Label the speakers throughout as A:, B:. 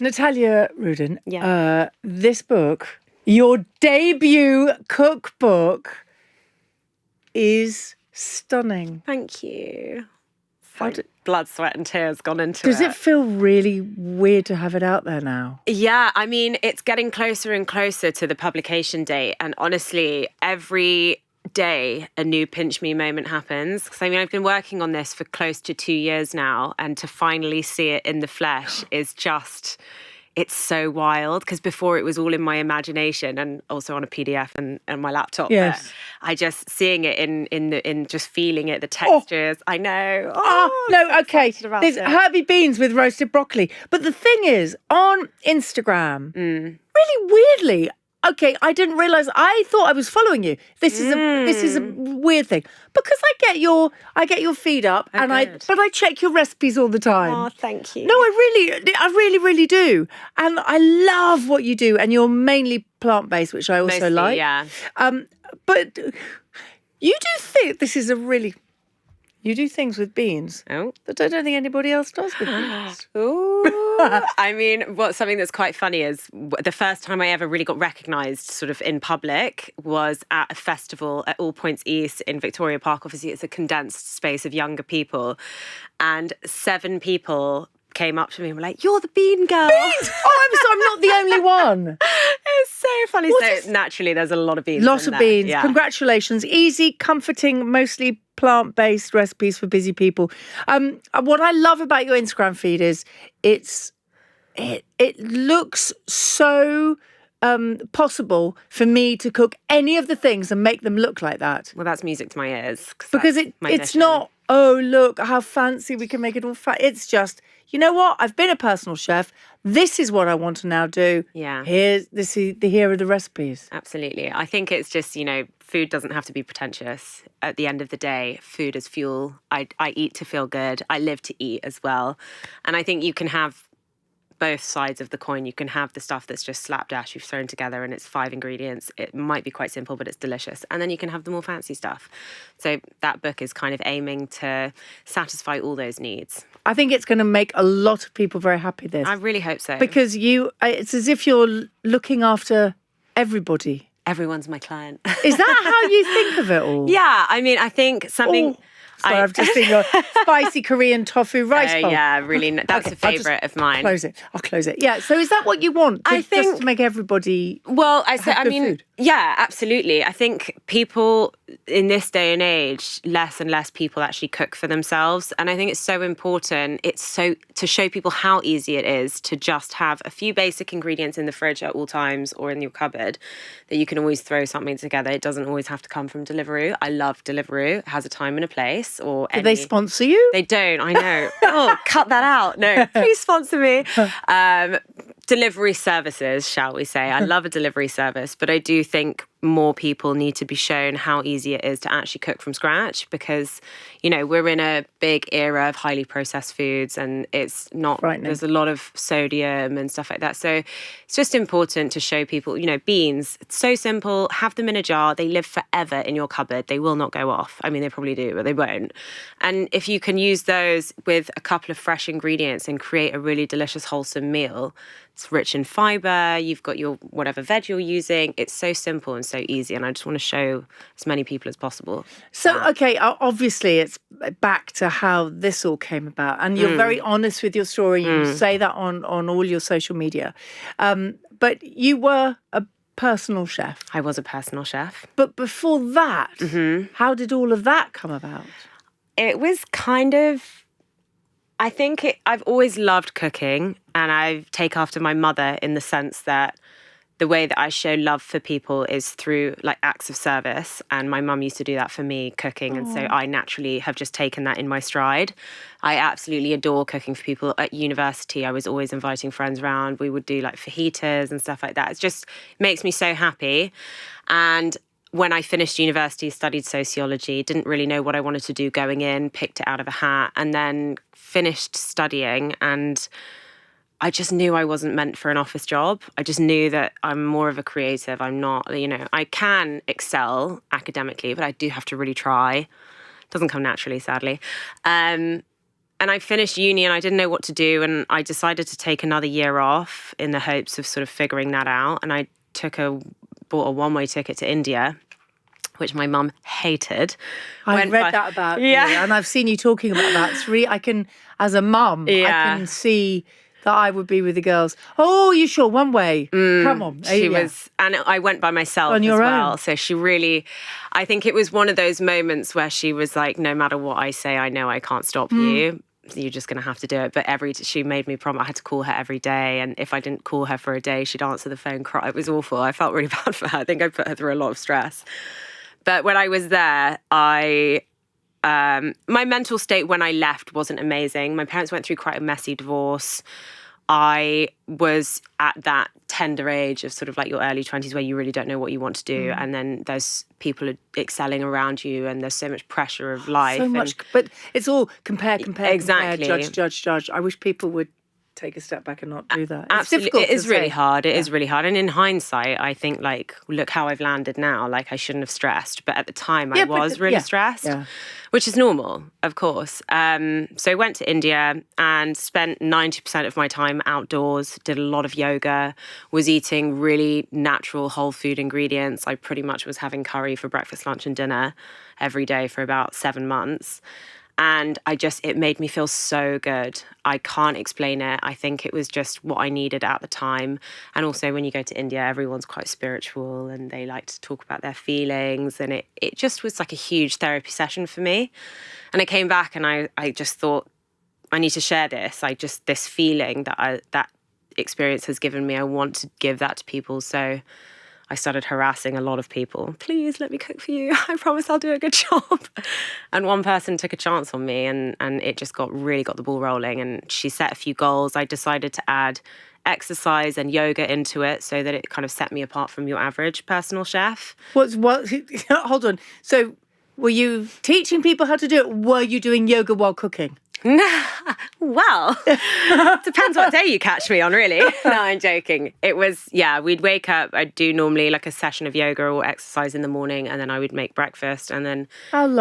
A: Natalia Rudin,
B: Yeah.
A: this book, your debut cookbook, is stunning.
B: Thank you.
A: How did,
B: Blood, sweat and tears gone into
A: does it feel really weird to have it out there now?
B: Yeah, I mean, it's getting closer and closer to the publication date. And honestly, every day a new pinch me moment happens. Because I mean, I've been working on this for close to 2 years now. And to finally see it in the flesh is just... It's so wild because before it was all in my imagination and also on a PDF and my laptop.
A: Yes.
B: But I just seeing it in just feeling it, the textures. I know.
A: No, okay. There's
B: it.
A: Herbie beans with roasted broccoli. But the thing is, on Instagram, really weirdly, okay, I didn't realise. I thought I was following you. This is a weird thing because I get your feed up but I check your recipes all the time.
B: Oh, thank you.
A: No, I really do, and I love what you do. And you're mainly plant-based, which I also
B: Mostly,
A: like.
B: yeah.
A: But you do think this is a really. You do things with beans that I don't think anybody else does with beans.
B: Ooh. I mean, something that's quite funny is the first time I ever really got recognised sort of in public was at a festival at All Points East in Victoria Park. Obviously, it's a condensed space of younger people. And 7 people came up to me and were like, "You're the bean girl."
A: Beans! Oh, I'm not the only one.
B: It's so funny. Naturally, there's a lot of beans.
A: Lots of beans. Yeah. Congratulations. Easy, comforting, mostly plant-based recipes for busy people. What I love about your Instagram feed is it looks so possible for me to cook any of the things and make them look like that.
B: Well, that's music to my ears.
A: Because it's not, oh, look, how fancy we can make it all It's just, you know what? I've been a personal chef. This is what I want to now do.
B: Yeah.
A: Here are the recipes.
B: Absolutely. I think it's just, food doesn't have to be pretentious. At the end of the day, food is fuel. I eat to feel good. I live to eat as well. And I think you can have both sides of the coin. You can have the stuff that's just slapdash you've thrown together and it's 5 ingredients. It might be quite simple, but it's delicious. And then you can have the more fancy stuff. So that book is kind of aiming to satisfy all those needs.
A: I think it's going to make a lot of people very happy, this.
B: I really hope so.
A: Because it's as if you're looking after everybody.
B: Everyone's my client.
A: Is that how you think of it all?
B: Yeah, I mean, I think something...
A: Sorry, I've just seen your spicy Korean tofu rice bowl.
B: Yeah, really. That's a favourite of mine.
A: I'll close it. Yeah, so is that what you want?
B: I think...
A: Just to make everybody
B: food? Yeah, absolutely. I think people in this day and age, less and less people actually cook for themselves. And I think it's so important. To show people how easy it is to just have a few basic ingredients in the fridge at all times or in your cupboard that you can always throw something together. It doesn't always have to come from Deliveroo. I love Deliveroo. It has a time and a place. Do
A: they sponsor you?
B: They don't, I know. Oh, cut that out. No, please sponsor me. Delivery services, shall we say. I love a delivery service, but I do think more people need to be shown how easy it is to actually cook from scratch because, we're in a big era of highly processed foods and it's not, there's a lot of sodium and stuff like that. So it's just important to show people, beans, it's so simple, have them in a jar. They live forever in your cupboard. They will not go off. I mean, they probably do, but they won't. And if you can use those with a couple of fresh ingredients and create a really delicious, wholesome meal, it's rich in fibre, you've got your whatever veg you're using. It's so simple and so easy. And I just want to show as many people as possible.
A: So, okay, obviously it's back to how this all came about. And you're very honest with your story. You say that on all your social media. But you were a personal chef.
B: I was a personal chef.
A: But before that, how did all of that come about?
B: It was kind of... I think I've always loved cooking and I take after my mother in the sense that the way that I show love for people is through acts of service. And my mum used to do that for me, cooking. And so I naturally have just taken that in my stride. I absolutely adore cooking for people. At university, I was always inviting friends around. We would do fajitas and stuff like that. It just makes me so happy. And when I finished university, studied sociology, didn't really know what I wanted to do going in, picked it out of a hat, and then finished studying. And I just knew I wasn't meant for an office job. I just knew that I'm more of a creative. I'm not, I can excel academically, but I do have to really try. It doesn't come naturally, sadly. And I finished uni and I didn't know what to do. And I decided to take another year off in the hopes of sort of figuring that out. And I bought a one-way ticket to India, which my mum hated.
A: I read that about you, and I've seen you talking about that. It's really, I can, as a mum, I can see that I would be with the girls. Oh, you sure? One way. Come on.
B: She was, and I went by myself
A: on your
B: as well.
A: own.
B: So she really, I think it was one of those moments where she was like, no matter what I say, I know I can't stop you. You're just going to have to do it. But she made me promise I had to call her every day. And if I didn't call her for a day, she'd answer the phone, cry. It was awful. I felt really bad for her. I think I put her through a lot of stress. But when I was there, my mental state when I left wasn't amazing. My parents went through quite a messy divorce. I was at that tender age of sort of like your early 20s where you really don't know what you want to do. And then there's people excelling around you and there's so much pressure of life.
A: So much, but it's all compare,
B: exactly.
A: judge. I wish people would take a step back and not do that. It's
B: Absolutely.
A: difficult.
B: It is really hard. It is really hard. And in hindsight, I think like, look how I've landed now. Like I shouldn't have stressed. But at the time I was really stressed, which is normal, of course. So I went to India and spent 90% of my time outdoors, did a lot of yoga, was eating really natural whole food ingredients. I pretty much was having curry for breakfast, lunch and dinner every day for about 7 months. And it made me feel so good. I can't explain it. I think it was just what I needed at the time. And also when you go to India, everyone's quite spiritual and they like to talk about their feelings. And it just was like a huge therapy session for me. And I came back and I just thought, I need to share this. This feeling that experience has given me, I want to give that to people. So I started harassing a lot of people. Please let me cook for you. I promise I'll do a good job. And one person took a chance on me and it just really got the ball rolling. And she set a few goals. I decided to add exercise and yoga into it so that it kind of set me apart from your average personal chef.
A: Hold on. So were you teaching people how to do it? Were you doing yoga while cooking?
B: Well, depends what day you catch me on, really. No, I'm joking. It was, we'd wake up. I'd do normally like a session of yoga or exercise in the morning, and then I would make breakfast and then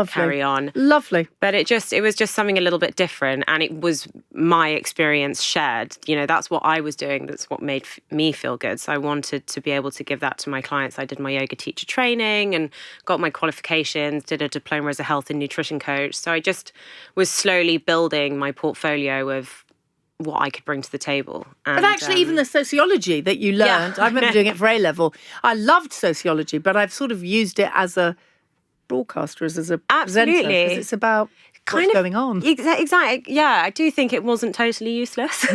B: carry on.
A: Lovely.
B: But it was just something a little bit different, and it was my experience shared. You know, that's what I was doing. That's what made me feel good. So I wanted to be able to give that to my clients. I did my yoga teacher training and got my qualifications, did a diploma as a health and nutrition coach. So I just was slowly building my portfolio of what I could bring to the table. And,
A: but actually, even the sociology that you learned, I remember doing it for A-level. I loved sociology, but I've sort of used it as a broadcaster, as a presenter, because it's about what's going on.
B: Exactly. Yeah, I do think it wasn't totally useless.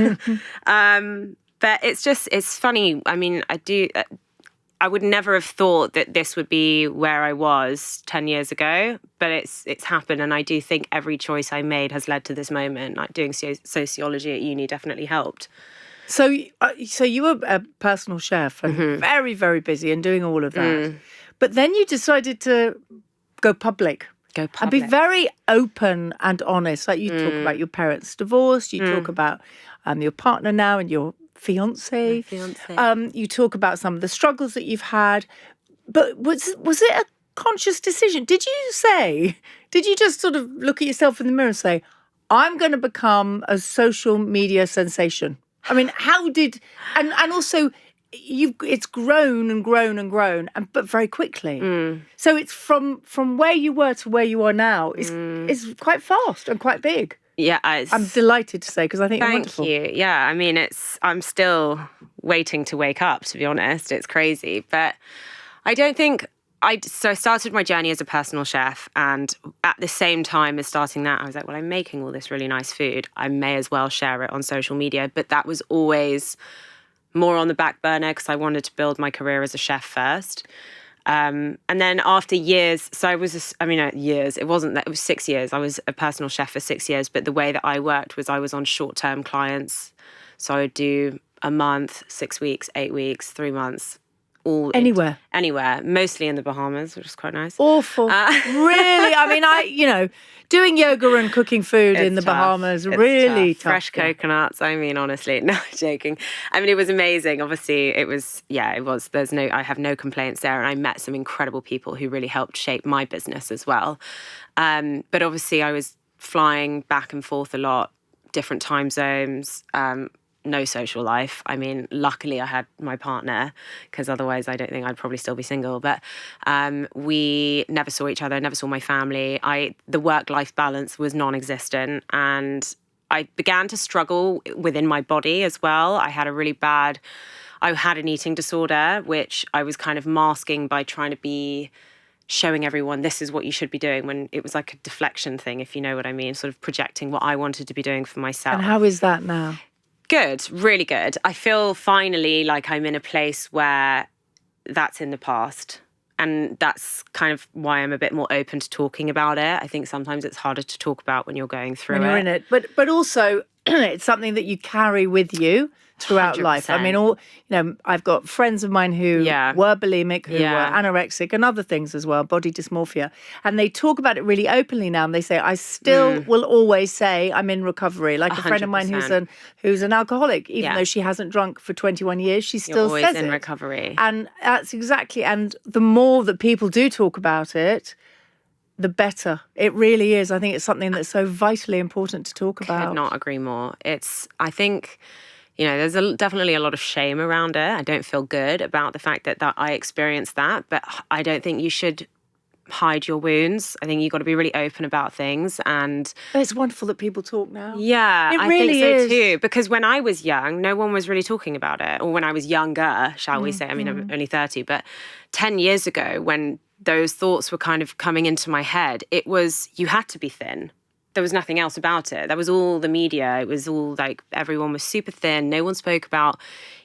B: But it's funny. I mean, I would never have thought that this would be where I was 10 years ago, but it's happened. And I do think every choice I made has led to this moment. Like doing sociology at uni definitely helped.
A: So you were a personal chef and very, very busy and doing all of that. But then you decided to go public. And be very open and honest. Like you talk about your parents' divorce, you talk about your partner now and your fiance. You talk about some of the struggles that you've had, but was it a conscious decision? Did you just sort of look at yourself in the mirror and say, I'm going to become a social media sensation? I mean, how did, and also it's grown and grown and grown, but very quickly. So it's from where you were to where you are now is quite fast and quite big.
B: Yeah,
A: I'm delighted to say, because I think you're wonderful.
B: Thank you. Yeah, I mean, I'm still waiting to wake up, to be honest. It's crazy. But I don't think, so I started my journey as a personal chef, and at the same time as starting that, I was like, well, I'm making all this really nice food. I may as well share it on social media. But that was always more on the back burner because I wanted to build my career as a chef first. And then after years, so it wasn't that, it was 6 years. I was a personal chef for 6 years, but the way that I worked was I was on short-term clients. So I would do a month, 6 weeks, 8 weeks, 3 months. Anywhere, mostly in the Bahamas, which is quite nice.
A: Awful. Really? I mean, doing yoga and cooking food in the Bahamas, really tough.
B: Fresh coconuts. I mean, honestly, no, joking. I mean, it was amazing. Obviously, it was. I have no complaints there. And I met some incredible people who really helped shape my business as well. But obviously I was flying back and forth a lot different time zones, no social life. I mean, luckily I had my partner, because otherwise I don't think I'd probably still be single. But we never saw each other, never saw my family. The work-life balance was non-existent, and I began to struggle within my body as well. I had an eating disorder, which I was kind of masking by trying to be showing everyone this is what you should be doing, when it was like a deflection thing, if you know what I mean, sort of projecting what I wanted to be doing for myself.
A: And how is that now?
B: Good, really good. I feel finally like I'm in a place where that's in the past. And that's kind of why I'm a bit more open to talking about it. I think sometimes it's harder to talk about when you're going through
A: when you're in it. But also it's something that you carry with you throughout
B: 100%.
A: life. I mean, I've got friends of mine who were bulimic, who were anorexic, and other things as well, body dysmorphia. And they talk about it really openly now. And they say, I still will always say I'm in recovery. Like a friend of mine who's an alcoholic, even though she hasn't drunk for 21 years, she still
B: always
A: says
B: in
A: it.
B: recovery.
A: And that's exactly. And the more that people do talk about it, the better. It really is. I think it's something that's so vitally important to talk about.
B: Could not agree more. I think, there's definitely a lot of shame around it. I don't feel good about the fact that I experienced that, but I don't think you should hide your wounds. I think you've got to be really open about things. And
A: it's wonderful that people talk now.
B: Yeah,
A: it
B: I
A: really
B: think so
A: is.
B: too. Because when I was young, no one was really talking about it. Or when I was younger, shall we say. I mean, I'm only 30, but 10 years ago, when those thoughts were kind of coming into my head, it was, you had to be thin. There was nothing else about it. That was all the media. It was all like everyone was super thin. No one spoke about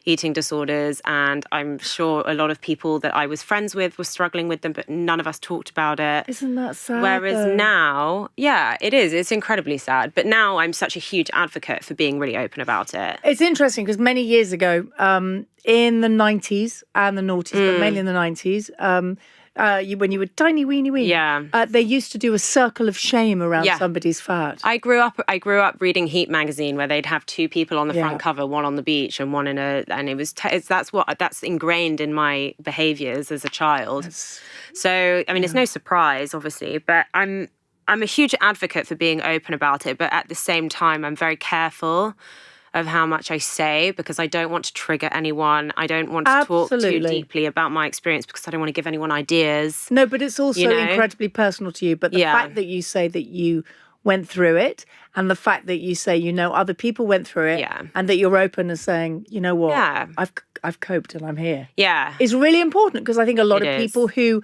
B: eating disorders. And I'm sure a lot of people that I was friends with were struggling with them, but none of us talked about it.
A: Isn't that sad?
B: Whereas now, yeah, it is. It's incredibly sad. But now I'm such a huge advocate for being really open about it.
A: It's interesting because many years ago, in the 90s and the noughties, but mainly in the 90s, when you were tiny, weeny, they used to do a circle of shame around somebody's fat.
B: I grew up reading Heat magazine, where they'd have two people on the front cover, one on the beach and one and it was that's ingrained in my behaviours as a child. So I mean, it's no surprise, obviously, but I'm a huge advocate for being open about it. But at the same time, I'm very careful of how much I say, because I don't want to trigger anyone. I don't want to talk too deeply about my experience, because I don't want to give anyone ideas.
A: No, but it's also incredibly personal to you. But the fact that you say that you went through it, and the fact that you say, other people went through it, and that you're open and saying, you know what, I've coped and I'm here.
B: Yeah.
A: Is really important, because I think a lot of people who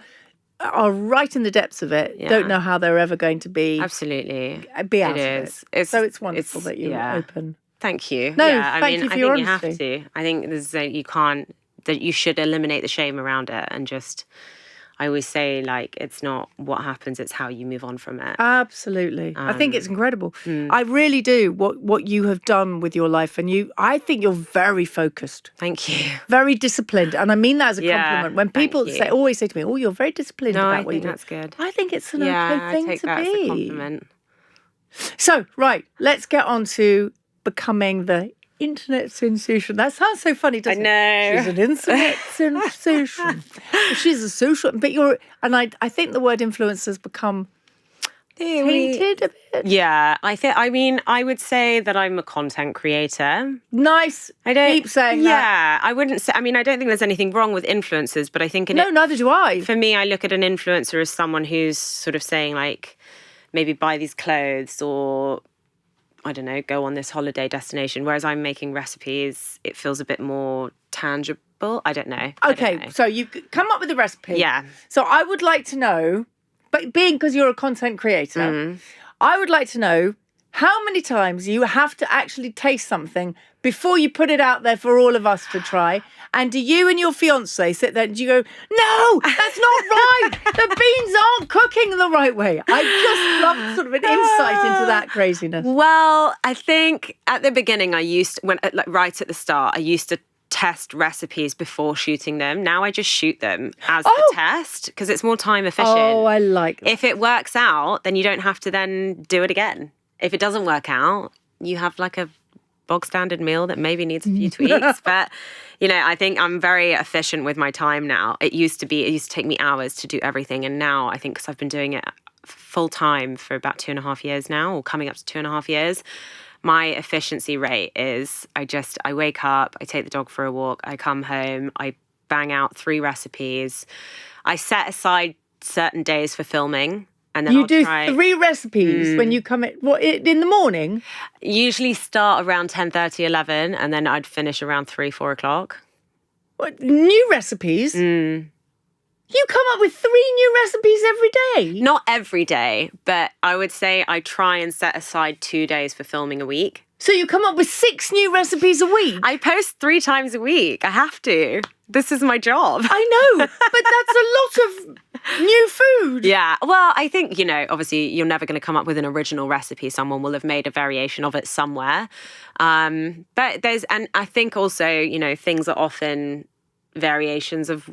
A: are right in the depths of it don't know how they're ever going to be.
B: Absolutely.
A: Be out of it. So it's wonderful that you're open.
B: Thank you.
A: No,
B: thank
A: you for your honesty.
B: I think you have to. I think that you should eliminate the shame around it, and just, I always say, like, it's not what happens, it's how you move on from it.
A: Absolutely. I think it's incredible. I really do, what you have done with your life. And I think you're very focused.
B: Thank you.
A: Very disciplined. And I mean that as a compliment. When people always say to me, oh, you're very disciplined about what you do.
B: I think that's good.
A: I think it's an okay thing
B: I take
A: to
B: that
A: be.
B: as a compliment.
A: So, right, let's get on to becoming the internet sensation. That sounds so funny, doesn't it?
B: I know.
A: She's an internet sensation. She's a social, but I think the word influencer has become tainted a bit.
B: Yeah, I would say that I'm a content creator.
A: Nice.
B: I don't
A: keep saying that.
B: Yeah, I wouldn't say. I mean, I don't think there's anything wrong with influencers, but I think
A: neither do I.
B: For me, I look at an influencer as someone who's sort of saying, like, maybe buy these clothes, or I don't know, go on this holiday destination. Whereas I'm making recipes, it feels a bit more tangible. I don't know.
A: Okay, so you come up with a recipe.
B: Yeah.
A: So I would like to know, but because you're a content creator, I would like to know how many times you have to actually taste something before you put it out there for all of us to try. And do you and your fiancé sit there and do you go, no, that's not right. The beans aren't cooking the right way. I just love sort of an insight into that craziness.
B: Well, I think at the beginning right at the start, I used to test recipes before shooting them. Now I just shoot them as the test, because it's more time efficient.
A: Oh, I like that.
B: If it works out, then you don't have to then do it again. If it doesn't work out, you have like a bog standard meal that maybe needs a few tweaks. But, I think I'm very efficient with my time now. It used to take me hours to do everything. And now I think, because I've been doing it full time for about 2.5 years now, or coming up to 2.5 years, my efficiency rate is I wake up, I take the dog for a walk, I come home, I bang out 3 recipes. I set aside certain days for filming. And then
A: you do 3 recipes when you come in the morning?
B: Usually start around 10:30, 11, and then I'd finish around 3, 4 o'clock.
A: What, new recipes? You come up with 3 new recipes every day?
B: Not every day, but I would say I try and set aside 2 days for filming a week.
A: So you come up with 6 new recipes a week?
B: I post 3 times a week. I have to. This is my job.
A: I know, but that's a lot of new food.
B: Yeah. Well, I think, obviously you're never going to come up with an original recipe. Someone will have made a variation of it somewhere. But and I think also, things are often variations of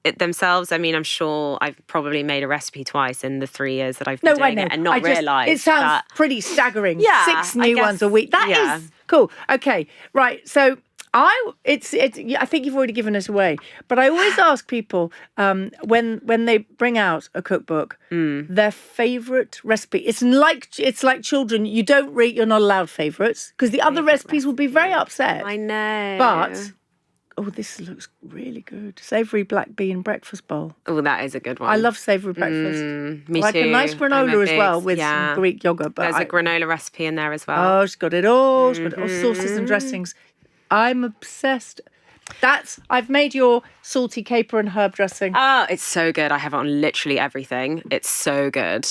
B: it themselves. I mean, I'm sure I've probably made a recipe twice in the 3 years that I've been doing it and not realised.
A: It sounds pretty staggering.
B: Yeah,
A: 6 new ones a week. That is cool. Okay, right. So I think you've already given us away, but I always ask people when they bring out a cookbook, their favourite recipe. It's like children. You don't read. You're not allowed favourites because the other recipes will be very upset.
B: I know,
A: but. Oh, this looks really good. Savoury black bean breakfast bowl.
B: Oh, that is a good one.
A: I love savoury breakfast.
B: Me
A: like
B: too.
A: A nice granola as well with some Greek yogurt. But
B: there's a granola recipe in there as well.
A: Oh, she's got it all. She's got all sauces and dressings. I'm obsessed. I've made your salty caper and herb dressing.
B: Oh, it's so good. I have it on literally everything. It's so good.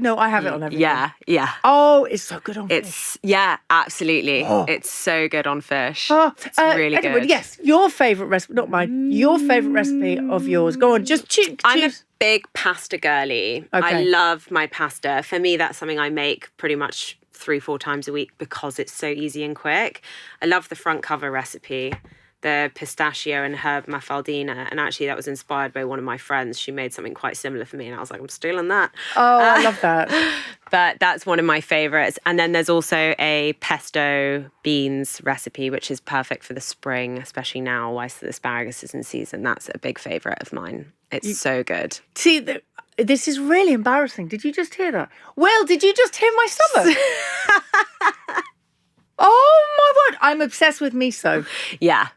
A: No, I have it on everything.
B: Yeah.
A: Oh, it's so good on fish.
B: Yeah, absolutely. Oh. It's so good on fish. It's really
A: anyway,
B: good.
A: Yes, your favourite recipe, not mine, your favourite recipe of yours. Go on, just choose.
B: I'm a big pasta girly. Okay. I love my pasta. For me, that's something I make pretty much 3-4 times a week because it's so easy and quick. I love the front cover recipe. The pistachio and herb mafaldina. And actually that was inspired by one of my friends. She made something quite similar for me and I was like, I'm stealing that.
A: Oh, I love that.
B: But that's one of my favourites. And then there's also a pesto beans recipe, which is perfect for the spring, especially now whilst the asparagus is in season. That's a big favourite of mine. It's so good.
A: See, this is really embarrassing. Did you just hear that? Will, did you just hear my stomach? Oh my word, I'm obsessed with miso.
B: Yeah.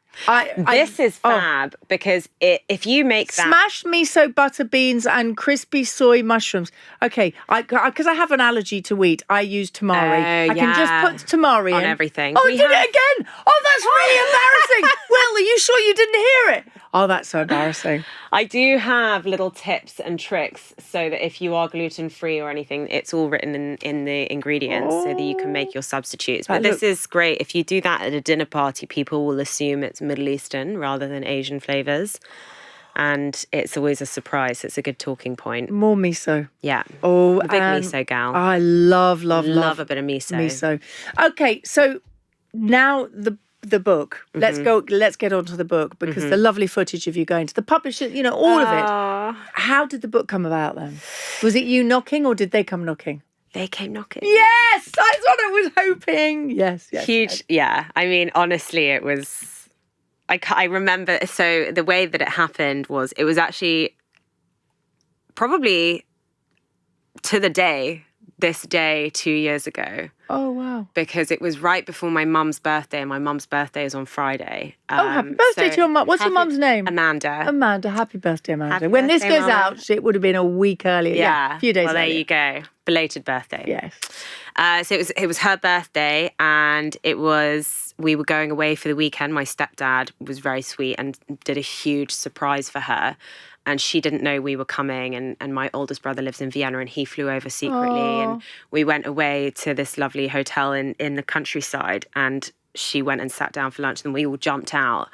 B: This is fab because if you make that...
A: Smashed miso, butter beans and crispy soy mushrooms. Okay, because I have an allergy to wheat, I use tamari. I can just put tamari in.
B: On everything.
A: Oh, I did it again. Oh, that's really embarrassing. Will, are you sure you didn't hear it? Oh, that's so embarrassing.
B: I do have little tips and tricks so that if you are gluten-free or anything, it's all written in the ingredients so that you can make your substitutes. But this is great. If you do that at a dinner party, people will assume it's Middle Eastern rather than Asian flavours. And it's always a surprise. It's a good talking point.
A: More miso.
B: Yeah.
A: Oh,
B: I'm a big miso gal.
A: I love
B: a bit of miso.
A: Okay, so now the book. Let's get on to the book because the lovely footage of you going to the publisher, all of it. How did the book come about then? Was it you knocking or did they come knocking?
B: They came knocking.
A: Yes, that's what I was hoping. Yes.
B: Huge. Yeah. I mean, honestly, it was, I remember, so the way that it happened was, it was actually probably to the day, this day 2 years ago.
A: Oh, wow.
B: Because it was right before my mum's birthday, and my mum's birthday is on Friday.
A: Happy birthday to your mum. What's your mum's name?
B: Amanda.
A: Amanda, happy birthday, Amanda.
B: Happy
A: when this
B: birthday,
A: goes
B: Mama.
A: out, it would have been a week earlier. Yeah, a few days
B: earlier. There you go. Belated birthday.
A: Yes.
B: So it was her birthday, and we were going away for the weekend. My stepdad was very sweet and did a huge surprise for her. And she didn't know we were coming, and my oldest brother lives in Vienna, and he flew over secretly. And we went away to this lovely hotel in the countryside, and she went and sat down for lunch, and we all jumped out.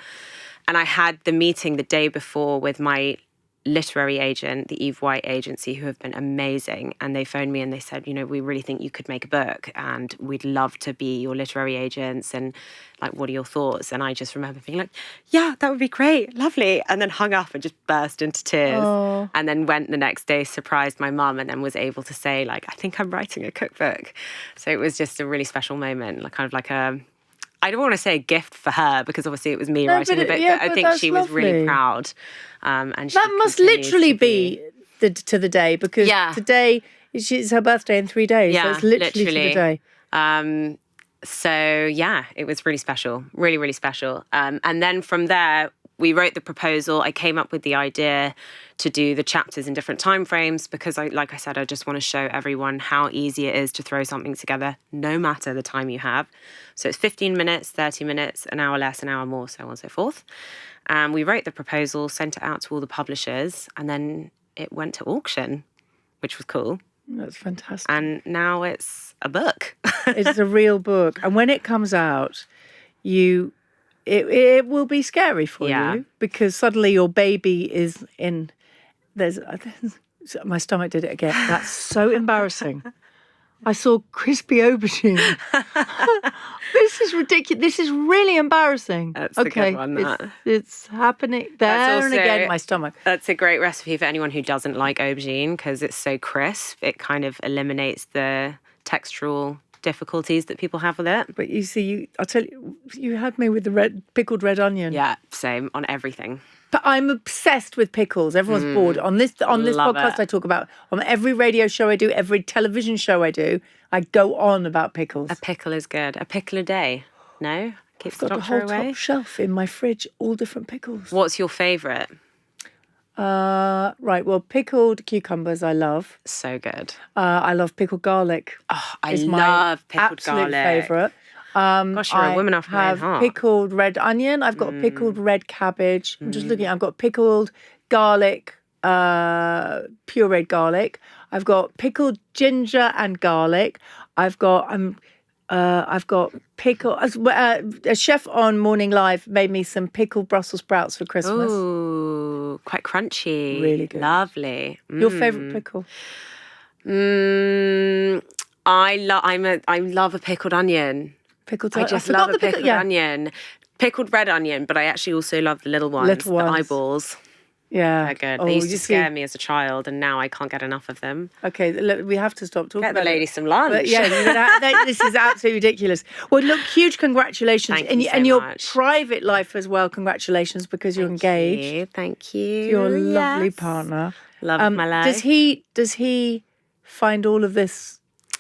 B: And I had the meeting the day before with my literary agent, the Eve White agency, who have been amazing. And they phoned me and they said, we really think you could make a book and we'd love to be your literary agents. And like, what are your thoughts? And I just remember being like, yeah, that would be great. Lovely. And then hung up and just burst into tears. And then went the next day, surprised my mum, and then was able to say, like, I think I'm writing a cookbook. So it was just a really special moment, like kind of like I don't want to say a gift for her because obviously it was me writing the book, but I think she was really proud. And
A: that must literally be to the day because today it's her birthday in 3 days. So it's literally to the day.
B: So yeah, it was really special, really, really special. And then from there, we wrote the proposal. I came up with the idea to do the chapters in different time frames because, like I said, I just want to show everyone how easy it is to throw something together, no matter the time you have. So it's 15 minutes, 30 minutes, an hour less, an hour more, so on and so forth. And we wrote the proposal, sent it out to all the publishers, and then it went to auction, which was cool.
A: That's fantastic.
B: And now it's a book.
A: It's a real book. And when it comes out, it will be scary for you because suddenly your baby is in. My stomach did it again. That's so embarrassing. I saw crispy aubergine. This is ridiculous. This is really embarrassing.
B: That's a good one, that.
A: It's happening there and again, my stomach.
B: That's a great recipe for anyone who doesn't like aubergine because it's so crisp. It kind of eliminates the textural difficulties that people have with it.
A: But you see, I'll tell you, you had me with the pickled red onion.
B: Yeah, same on everything.
A: But I'm obsessed with pickles. Everyone's bored. On this podcast, I talk about, on every radio show I do, every television show I do, I go on about pickles.
B: A pickle is good. A pickle a day. No? Keeps the
A: I've got a
B: doctor
A: whole
B: away.
A: top shelf in my fridge, all different pickles.
B: What's your favourite?
A: Right, well, pickled cucumbers I love.
B: So good.
A: I love pickled garlic.
B: Oh, I love pickled
A: absolute
B: garlic.
A: favourite.
B: Gosh, you're a woman after my own
A: have
B: heart.
A: pickled red onion. I've got pickled red cabbage. I'm just looking. I've got pickled garlic, pureed garlic. I've got pickled ginger and garlic. I've got pickle. A chef on Morning Live made me some pickled Brussels sprouts for Christmas.
B: Ooh, quite crunchy.
A: Really good.
B: Lovely.
A: Your favourite pickle?
B: I love a pickled onion.
A: Pickled.
B: I just love a pickled onion. Pickled red onion, but I actually also love the little ones. The eyeballs.
A: Yeah.
B: They're good. They used to scare me as a child, and now I can't get enough of them.
A: Okay, look, we have to stop talking
B: Get
A: about
B: the lady
A: it.
B: some lunch.
A: But yeah, this is absolutely ridiculous. Well, look, huge congratulations.
B: Thank you so
A: and your
B: much.
A: private life as well, congratulations, because you're engaged.
B: Thank you.
A: Your lovely partner.
B: Love of my life.
A: Does he find all of this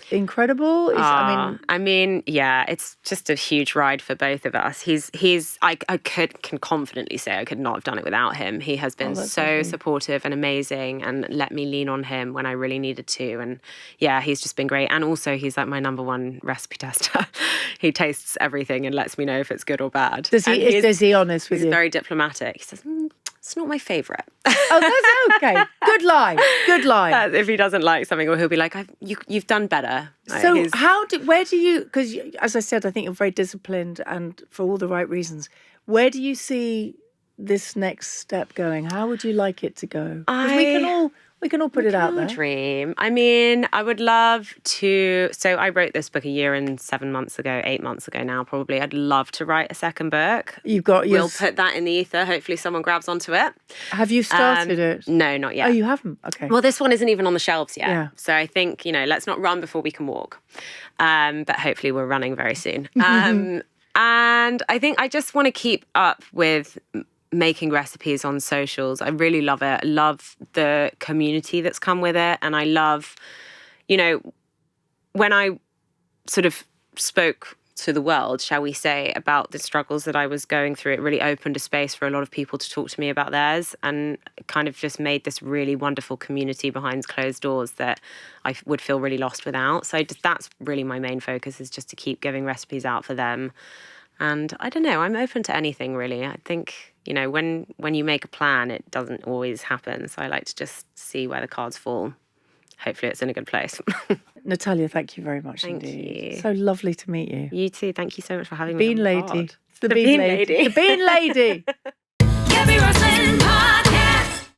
A: incredible?
B: I mean, yeah, it's just a huge ride for both of us. I can confidently say I could not have done it without him. He has been so supportive and amazing and let me lean on him when I really needed to. And yeah, he's just been great. And also he's like my number one recipe tester. He tastes everything and lets me know if it's good or bad.
A: Is he honest with you?
B: He's very diplomatic. He says, it's not my favourite.
A: Oh, that's okay. Good lie.
B: If he doesn't like something, or he'll be like, you've done better.
A: So where do you, because as I said, I think you're very disciplined and for all the right reasons. Where do you see this next step going? How would you like it to go? Because we can all put it out there.
B: Dream. I mean, I would love to. So I wrote this book 1 year and 7 months ago, 8 months ago now, probably. I'd love to write a second book. We'll put that in the ether. Hopefully, someone grabs onto it.
A: Have you started it?
B: No, not yet.
A: Oh, you haven't? Okay.
B: Well, this one isn't even on the shelves yet.
A: Yeah.
B: So I think let's not run before we can walk. But hopefully, we're running very soon. And I think I just want to keep up with making recipes on socials. I really love it. I love the community that's come with it. And I love, when I sort of spoke to the world, shall we say, about the struggles that I was going through, it really opened a space for a lot of people to talk to me about theirs and kind of just made this really wonderful community behind closed doors that I would feel really lost without. So that's really my main focus, is just to keep giving recipes out for them. And I don't know, I'm open to anything really. I think, when you make a plan, it doesn't always happen. So I like to just see where the cards fall. Hopefully it's in a good place.
A: Natalia, thank you very much indeed.
B: Thank you.
A: So lovely to meet you.
B: You too. Thank you so much for having me
A: Bean
B: on the
A: lady.
B: pod.
A: The bean lady. The bean lady.